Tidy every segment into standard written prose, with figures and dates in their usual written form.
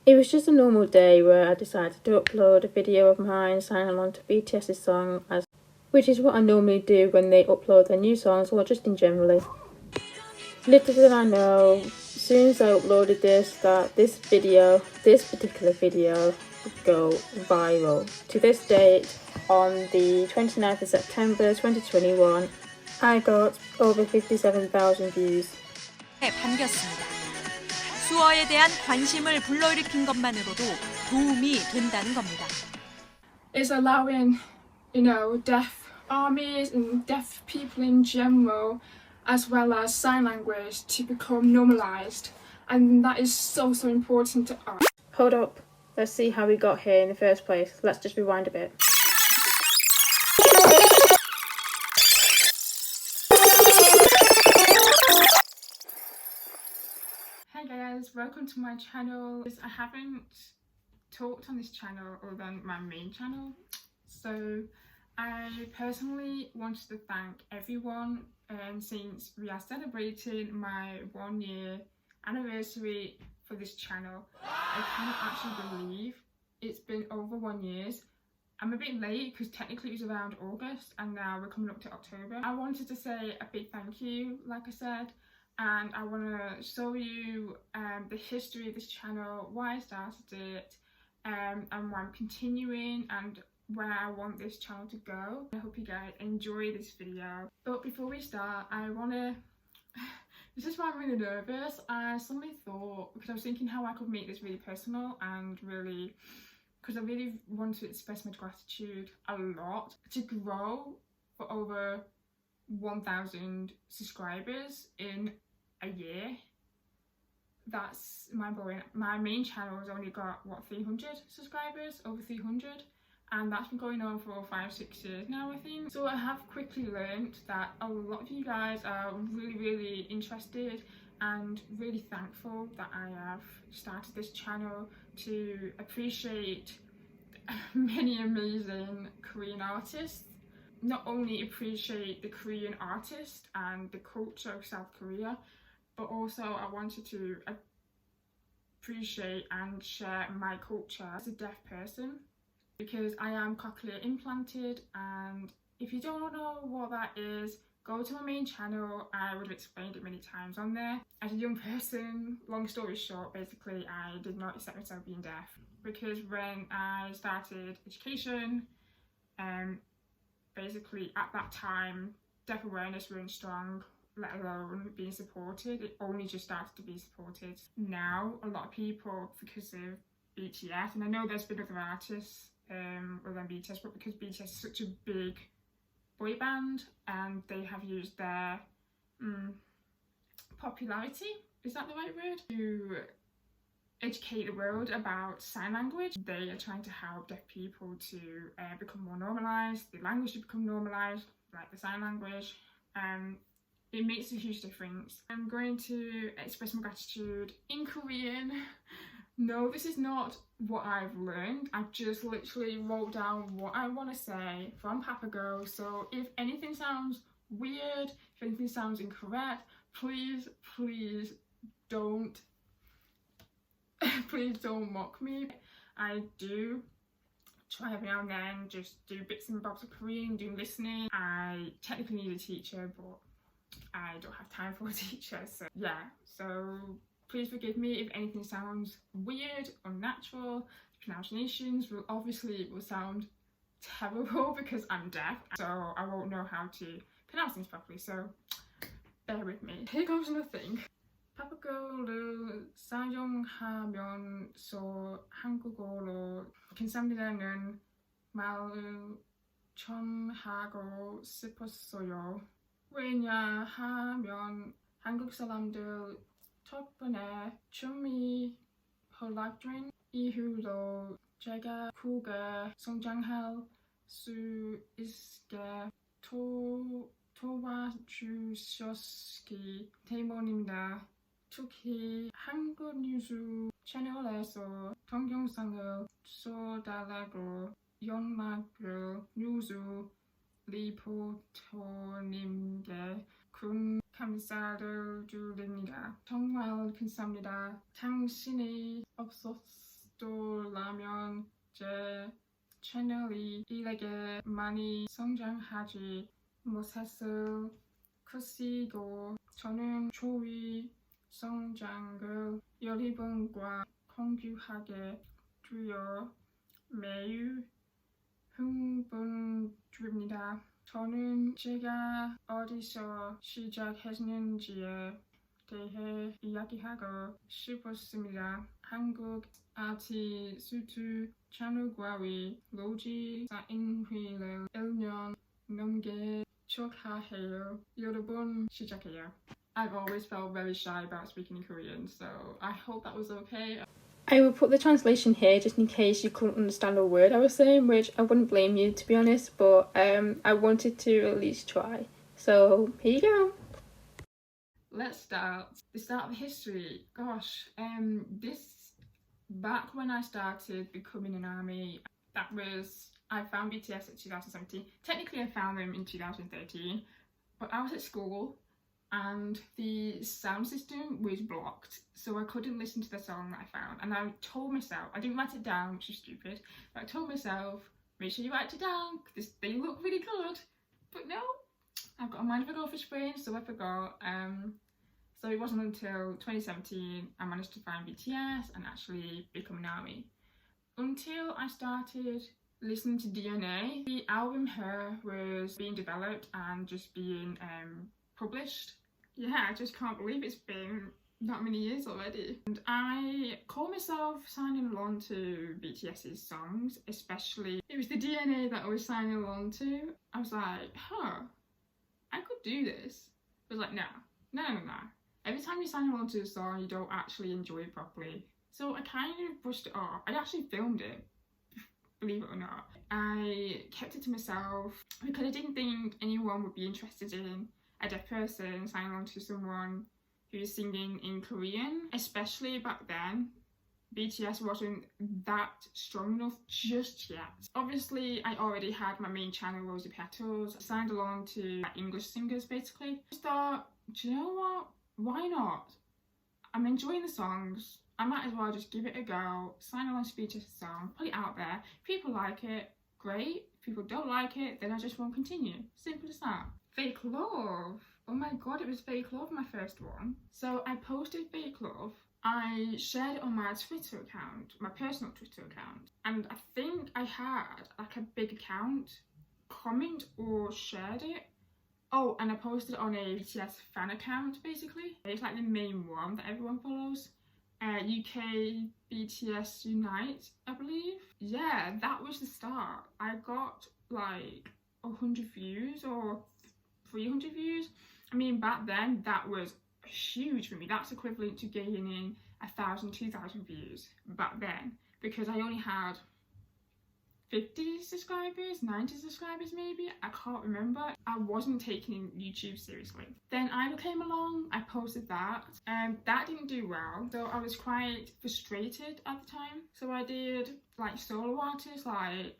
It was just a normal day where I decided to upload a video of mine signing along to BTS's song, which is what I normally do when they upload their new songs or just in generally. Little did I know, as soon as I uploaded this, that this particular video, would go viral. To this date, on the 29th of September 2021, I got over 57,000 views. 반겼습니다. 수어에 대한 관심을 불러일으킨 것만으로도 도움이 된다는 겁니다. It's allowing, deaf armies and deaf people in general, as well as sign language, to become normalised, and that is so important to us. Hold up, let's see how we got here in the first place. Let's just rewind a bit. Hey guys, welcome to my channel. I haven't talked on this channel other than my main channel, so I personally wanted to thank everyone since we are celebrating my 1 year anniversary for this channel. I can't actually believe it's been over 1 year. I'm a bit late because technically it was around August and now we're coming up to October. I wanted to say a big thank you, like I said, and I want to show you the history of this channel, why I started it, and why I'm continuing and where I want this channel to go. I hope you guys enjoy this video. But before we start, this is why I'm really nervous. I suddenly thought, because I was thinking how I could make this really personal and really, because I really want to express my gratitude a lot, to grow for over 1,000 subscribers in a year. That's mind-blowing. My main channel has only got 300 subscribers, over 300, and that's been going on for 5-6 years now, I think. So I have quickly learned that a lot of you guys are really interested and really thankful that I have started this channel to appreciate many amazing Korean artists. Not only appreciate the Korean artist and the culture of South Korea, but also I wanted to appreciate and share my culture as a deaf person, because I am cochlear implanted, and if you don't know what that is, go to my main channel. I would have explained it many times on there. As a young person, long story short, basically I did not accept myself being deaf, because when I started education, basically at that time deaf awareness weren't strong, let alone being supported. It only just started to be supported. Now a lot of people, because of BTS, and I know there's been other artists other than BTS, but because BTS is such a big boy band and they have used their popularity, is that the right word, to educate the world about sign language. They are trying to help deaf people to become more normalised, the language to become normalised, like the sign language. It makes a huge difference. I'm going to express my gratitude in Korean. No, this is not what I've learned. I just literally wrote down what I want to say from Papago. So if anything sounds weird, if anything sounds incorrect, please don't please don't mock me. I do try every now and then just do bits and bobs of Korean, do listening. I technically need a teacher, but I don't have time for a teacher, so yeah. So please forgive me if anything sounds weird, unnatural. Pronunciations will sound terrible because I'm deaf, so I won't know how to pronounce things properly, so bear with me. Here goes nothing. 파파고를 사용하면서 한국어로 감사합니다는 말을 전하고 싶었어요. 왜냐하면 한국 사람들 덕분에 춤이 허락된 이후로 제가 크게 성장할 수 있게 도와주셨기 때문입니다. 특히 한국 뉴스 채널에서 동영상을 써달라고 연락을 뉴스 리포터님께 큰 감사를 드립니다. 정말 감사합니다. 당신이 없었으면 속도라면 제 채널이 이렇게 많이 성장하지 못했을 것이고 저는 조기 성장을 여러분과 공유하게 되어 매우 흥분됩니다. 저는 제가 어디서 시작했는지에 대해 이야기하고 싶었습니다. 한국 아티스트 채널과의 로지 사인회를 1년 넘게 축하해요. 여러분 시작해요. I've always felt very shy about speaking in Korean, so I hope that was okay. I will put the translation here just in case you couldn't understand a word I was saying, which I wouldn't blame you to be honest, but I wanted to at least try. So here you go. Let's start. The start of the history. Gosh, back when I started becoming an ARMY, I found BTS in 2017. Technically I found them in 2013, but I was at school and the sound system was blocked, so I couldn't listen to the song that I found. And I told myself, I didn't write it down, which is stupid, but I told myself, make sure you write it down, because they look really good. But no, I've got a mind of a goldfish brain, so I forgot. So it wasn't until 2017 I managed to find BTS and actually become an ARMY. Until I started listening to DNA, the album Her was being developed and just being published. Yeah, I just can't believe it's been that many years already. And I call myself signing along to BTS's songs, especially it was the DNA that I was signing along to. I was like, I could do this. I was like, no. Every time you sign along to a song, you don't actually enjoy it properly. So I kind of brushed it off. I actually filmed it, believe it or not. I kept it to myself because I didn't think anyone would be interested in a deaf person signing on to someone who's singing in Korean, especially back then. BTS wasn't that strong enough just yet. Obviously, I already had my main channel, Rosy Petals, signed along to English singers basically. I thought, do you know what? Why not? I'm enjoying the songs. I might as well just give it a go, sign along to BTS song, put it out there. People like it, great. If people don't like it, then I just won't continue. Simple as that. Fake Love. Oh my god, it was Fake Love, my first one. So I posted Fake Love. I shared it on my Twitter account, my personal Twitter account. And I think I had like a big account comment or shared it. Oh, and I posted it on a BTS fan account basically. It's like the main one that everyone follows. UK BTS Unite, I believe. Yeah, that was the start. I got like 100 views or 300 views. I mean, back then that was huge for me. That's equivalent to gaining 1,000, 2,000 views back then, because I only had 50 subscribers, 90 subscribers maybe, I can't remember. I wasn't taking YouTube seriously. Then Idol came along, I posted that, and that didn't do well, so I was quite frustrated at the time. So I did like solo artists like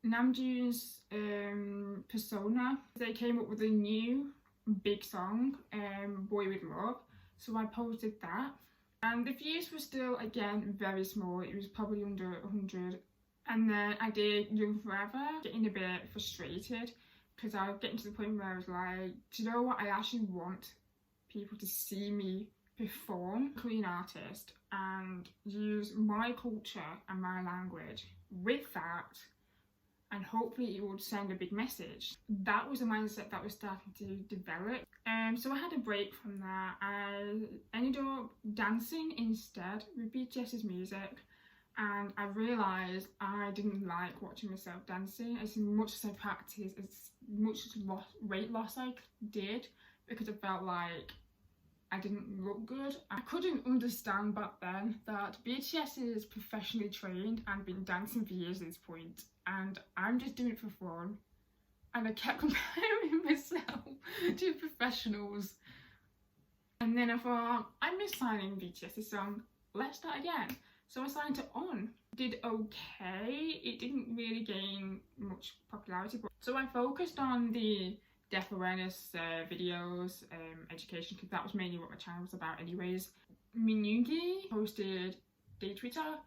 Namjoon's Persona. They came up with a new big song, Boy With Love, so I posted that. And the views were still, again, very small. It was probably under 100. And then I did Young Forever, getting a bit frustrated because I was getting to the point where I was like, do you know what? I actually want people to see me perform, Korean artist, and use my culture and my language with that, and hopefully it would send a big message. That was a mindset that was starting to develop. So I had a break from that. I ended up dancing instead with BTS's music, and I realised I didn't like watching myself dancing as much as I practiced, as much weight loss I did, because I felt like I didn't look good. I couldn't understand back then that BTS is professionally trained and been dancing for years at this point, and I'm just doing it for fun. And I kept comparing myself to professionals. And then I thought, I miss signing BTS's song, let's start again. So I signed it on. Did okay. It didn't really gain much popularity. So I focused on the deaf awareness videos, education, because that was mainly what my channel was about anyways. Minyoongi posted their Twitter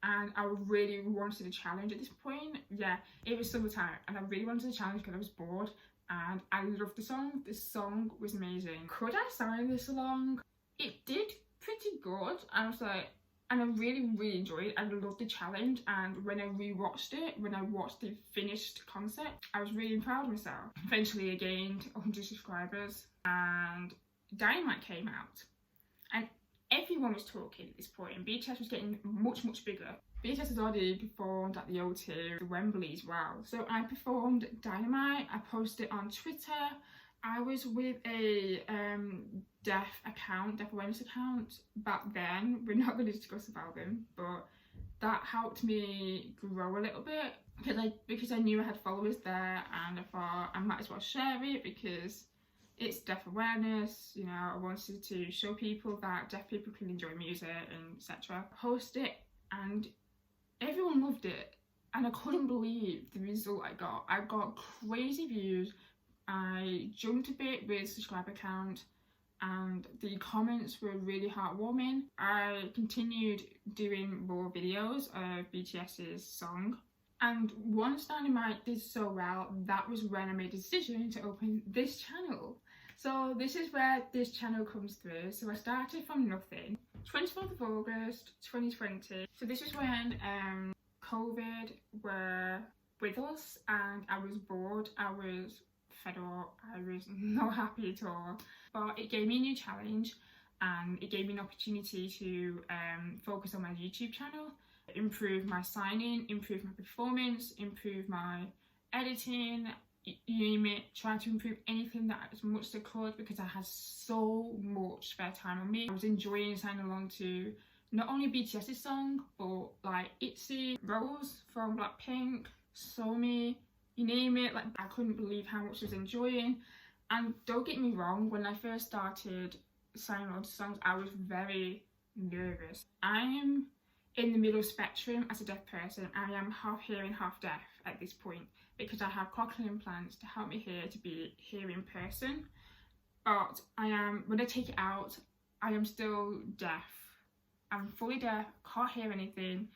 and I really wanted a challenge at this point. Yeah, it was summertime and I really wanted a challenge because I was bored, and I loved the song. The song was amazing. Could I sign this along? It did pretty good. I was like, and I really enjoyed it. I loved the challenge, and when I rewatched it, when I watched the finished concert, I was really proud of myself. Eventually I gained 100 subscribers and Dynamite came out, and everyone was talking at this point, and BTS was getting much bigger. BTS has already performed at the O2, the Wembley as well. So I performed Dynamite, I posted it on Twitter. I was with a deaf awareness account back then. We're not going to discuss about them, but that helped me grow a little bit because I knew I had followers there, and I thought I might as well share it because it's deaf awareness. You know, I wanted to show people that deaf people can enjoy music and etc. Post it, and everyone loved it, and I couldn't believe the result I got. I got crazy views. I jumped a bit with subscriber count, and the comments were really heartwarming. I continued doing more videos of BTS's song, and once Dynamite did so well, that was when I made a decision to open this channel. So this is where this channel comes through. So I started from nothing, 24th of August 2020. So this is when COVID were with us, and I was bored, I was fed up, I was not happy at all. But it gave me a new challenge, and it gave me an opportunity to focus on my YouTube channel, improve my signing, improve my performance, improve my editing, you name it, try to improve anything that as much as I could, because I had so much spare time on me. I was enjoying signing along to not only BTS's song, but like ITZY, Rose from Blackpink, Somi, you name it. Like, I couldn't believe how much I was enjoying. And don't get me wrong, when I first started signing on to songs, I was very nervous. I am in the middle spectrum as a deaf person. I am half hearing, half deaf at this point, because I have cochlear implants to help me hear, to be here in person. But I am, when I take it out, I am still deaf. I'm fully deaf, can't hear anything.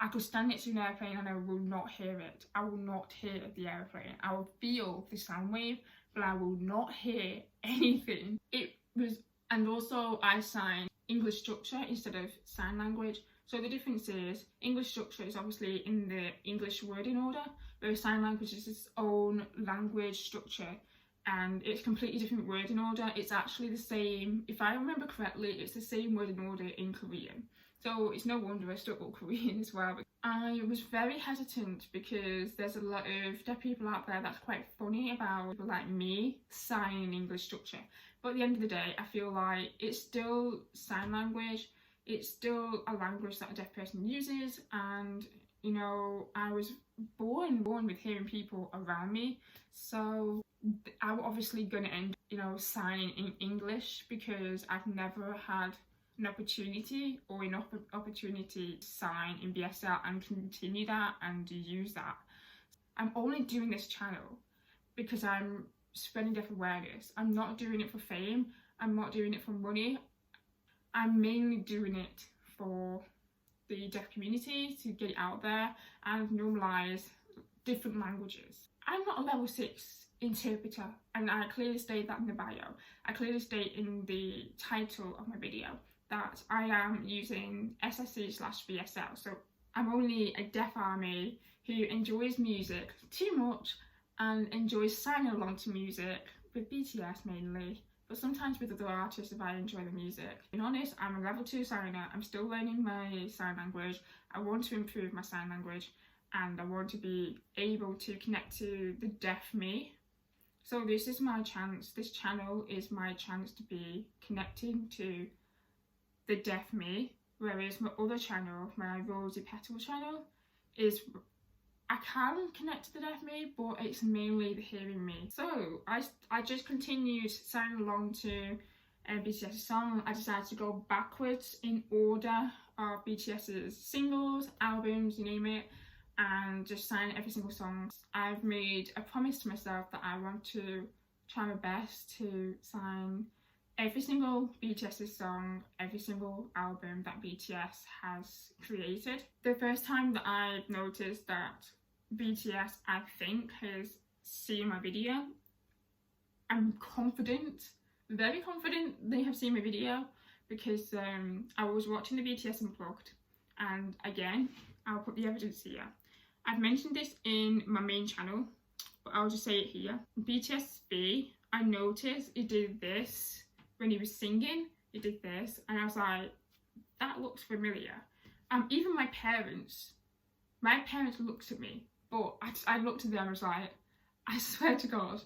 I could stand next to an airplane and I will not hear it. I will not hear the airplane. I will feel the sound wave, but I will not hear anything. It was, and also I sign English structure instead of sign language. So the difference is English structure is obviously in the English wording order, whereas sign language is its own language structure, and it's completely different wording order. It's actually the same, if I remember correctly, it's the same wording order in Korean. So it's no wonder I struggle Korean as well. I was very hesitant because there's a lot of deaf people out there that's quite funny about people like me signing English structure. But at the end of the day, I feel like it's still sign language. It's still a language that a deaf person uses, and you know, I was born with hearing people around me, so I'm obviously going to end, you know, signing in English because I've never had an opportunity or enough opportunity to sign in BSL and continue that and use that. I'm only doing this channel because I'm spreading deaf awareness. I'm not doing it for fame. I'm not doing it for money. I'm mainly doing it for the deaf community, to get it out there and normalise different languages. I'm not a level 6 interpreter, and I clearly state that in the bio. I clearly state in the title of my video that I am using SSC/BSL. So I'm only a deaf army who enjoys music too much and enjoys signing along to music, with BTS mainly, but sometimes with other artists if I enjoy the music. Being honest, I'm a level 2 signer. I'm still learning my sign language. I want to improve my sign language, and I want to be able to connect to the deaf me. So this is my chance. This channel is my chance to be connecting to the deaf me, whereas my other channel, my Rosy Petal channel, is I can connect to the deaf me, but it's mainly the hearing me. So I just continued signing along to BTS's song. I decided to go backwards in order of BTS's singles, albums, you name it, and just sign every single song. I've made a promise to myself that I want to try my best to sign every single BTS song, every single album that BTS has created. The first time that I've noticed that BTS, I think, has seen my video, I'm confident, very confident they have seen my video, because I was watching the BTS Unplugged, and again, I'll put the evidence here. I've mentioned this in my main channel, but I'll just say it here. BTS V, I noticed he did this when he was singing, he did this, and I was like, that looks familiar. Even my parents looked at me, but I looked at them and was like, I swear to God,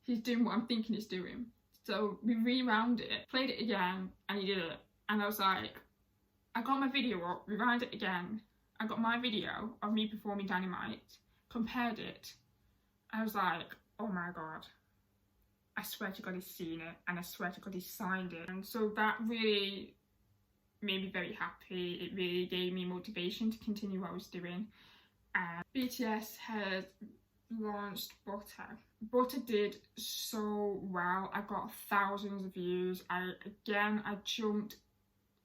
he's doing what I'm thinking he's doing. So we rewound it, played it again, and he did it. And I was like, I got my video up, rewound it again. I got my video of me performing Dynamite, compared it. I was like, oh my God, I swear to God he's seen it, and I swear to God he's signed it. And so that really made me very happy. It really gave me motivation to continue what I was doing. BTS has launched Butter. Butter did so well. I got thousands of views. I jumped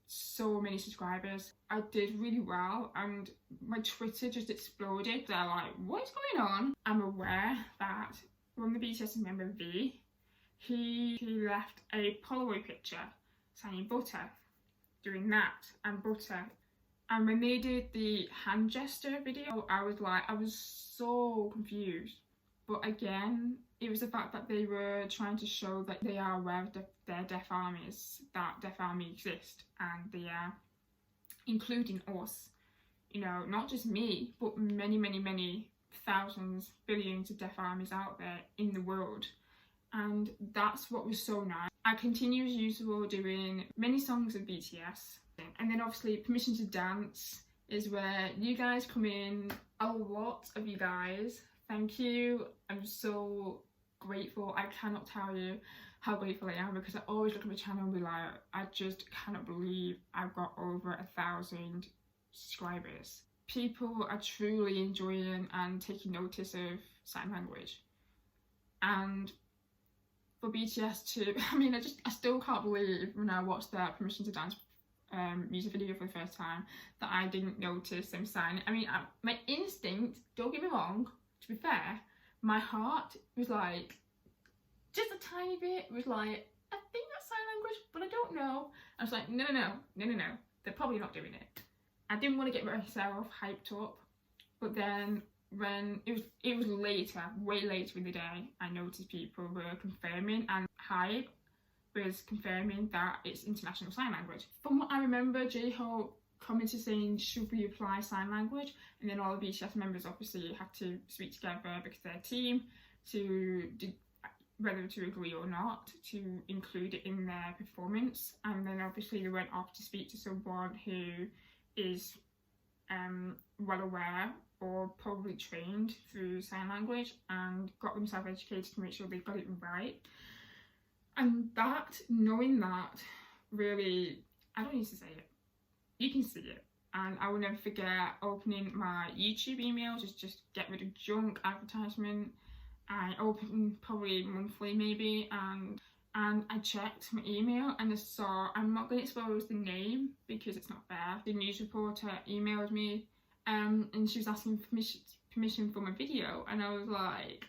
so many subscribers. I did really well, and my Twitter just exploded. They're like, what's going on? I'm aware that one of the BTS member, V, he left a Polaroid picture saying Butter, doing that, and Butter. And when they did the hand gesture video, I was so confused. But again, it was the fact that they were trying to show that they are aware of their deaf armies, that deaf army exist, and they are including us. You know, not just me, but many, many, many thousands, billions of deaf armies out there in the world. And that's what was so nice. I continue as usual doing many songs of BTS. And then obviously Permission to Dance is where you guys come in, a lot of you guys. Thank you. I'm so grateful. I cannot tell you how grateful I am, because I always look at my channel and be like, I just cannot believe I've got over 1,000 subscribers. People are truly enjoying and taking notice of sign language. And for BTS to, I still can't believe when I watched their Permission to Dance music video for the first time that I didn't notice them signing. My instinct, don't get me wrong, to be fair, my heart was like, just a tiny bit, was like, I think that's sign language, but I don't know. I was like, no, they're probably not doing it. I didn't want to get myself hyped up, but then when it was later, way later in the day, I noticed people were confirming, and Hybe was confirming that it's international sign language. From what I remember, J-Hope commented saying, should we apply sign language? And then all the BTS members obviously had to speak together, because they're a team, to whether to agree or not to include it in their performance. And then obviously they went off to speak to someone who is well aware or probably trained through sign language, and got themselves educated to make sure they got it right. And that, knowing that, really, I don't need to say it, you can see it. And I will never forget opening my YouTube email, just get rid of junk advertisement. I opened probably monthly maybe, and I checked my email and I saw, I'm not going to expose the name because it's not fair, the news reporter emailed me and she was asking permission for my video, and I was like,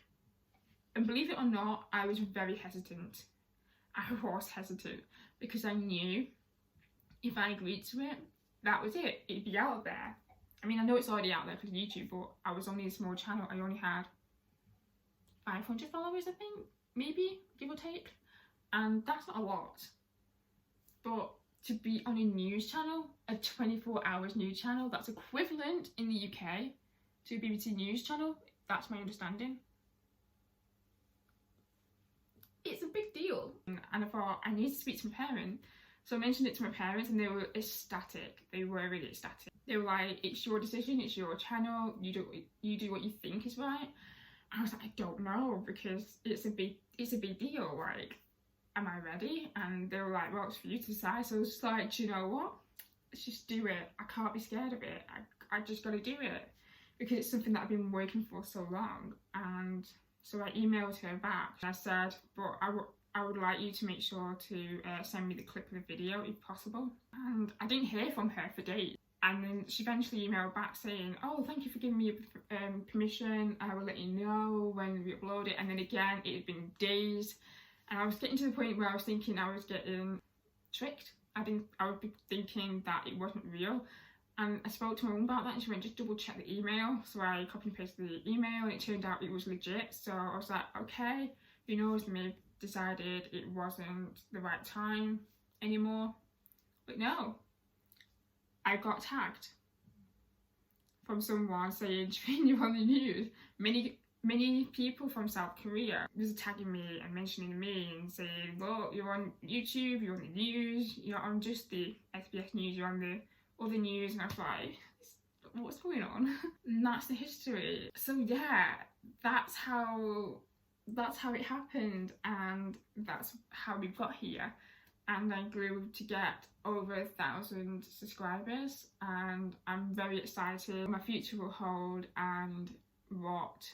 and believe it or not, I was very hesitant. I was hesitant because I knew if I agreed to it, that was it, it'd be out there. I know it's already out there because of YouTube, but I was only a small channel. I only had 500 followers, I think, maybe, give or take, and that's not a lot. But to be on a news channel, a 24 hours news channel, that's equivalent in the UK to a BBC News channel, that's my understanding. It's a big deal. And I thought, I need to speak to my parents. So I mentioned it to my parents and they were ecstatic. They were really ecstatic. They were like, it's your decision, it's your channel, you do what you think is right. I was like, I don't know, because it's a big deal, like, am I ready? And they were like, well, it's for you to decide. So I was just like, do you know what? Let's just do it. I can't be scared of it. I just got to do it, because it's something that I've been working for so long. And so I emailed her back and I said, but I would like you to make sure to send me the clip of the video if possible. And I didn't hear from her for days. And then she eventually emailed back saying, oh, thank you for giving me permission. I will let you know when we upload it. And then again, it had been days. And I was getting to the point where I was thinking I was getting tricked. I would be thinking that it wasn't real. And I spoke to my mum about that and she went, just double check the email. So I copy and pasted the email and it turned out it was legit. So I was like, okay, who knows, they may have decided it wasn't the right time anymore. But no, I got tagged from someone saying, you're on the news. Many people from South Korea was tagging me and mentioning me and saying, well, you're on YouTube, you're on the news, you're on just the SBS News, you're on the other news. And I was like, what's going on? And that's the history. So yeah, that's how it happened, and that's how we got here. And I grew to get over 1,000 subscribers, and I'm very excited my future will hold and what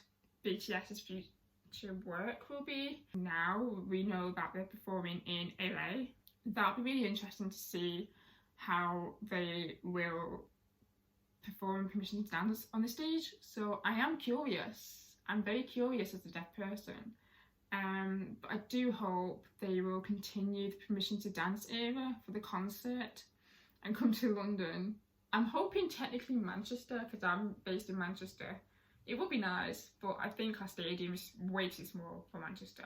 BTS's future work will be. Now we know that they're performing in LA. That'll be really interesting to see how they will perform Permission to Dance on the stage. So I am curious. I'm very curious as a deaf person. But I do hope they will continue the Permission to Dance era for the concert and come to London. I'm hoping technically Manchester, because I'm based in Manchester. It would be nice, but I think our stadium is way too small for Manchester.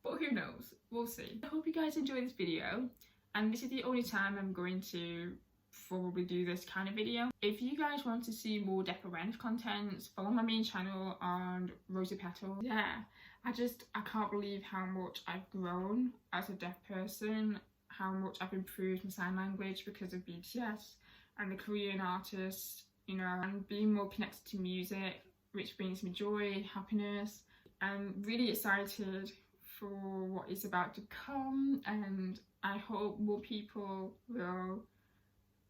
But who knows? We'll see. I hope you guys enjoyed this video. And this is the only time I'm going to probably do this kind of video. If you guys want to see more deaf awareness content, follow my main channel on Rosy Petal. Yeah, I can't believe how much I've grown as a deaf person, how much I've improved my sign language because of BTS and the Korean artists, you know, and being more connected to music, which brings me joy, happiness. I'm really excited for what is about to come, and I hope more people will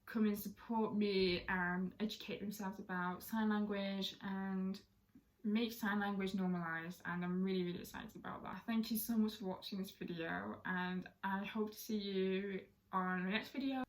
come and support me and educate themselves about sign language and make sign language normalised, and I'm really excited about that. Thank you so much for watching this video, and I hope to see you on the next video.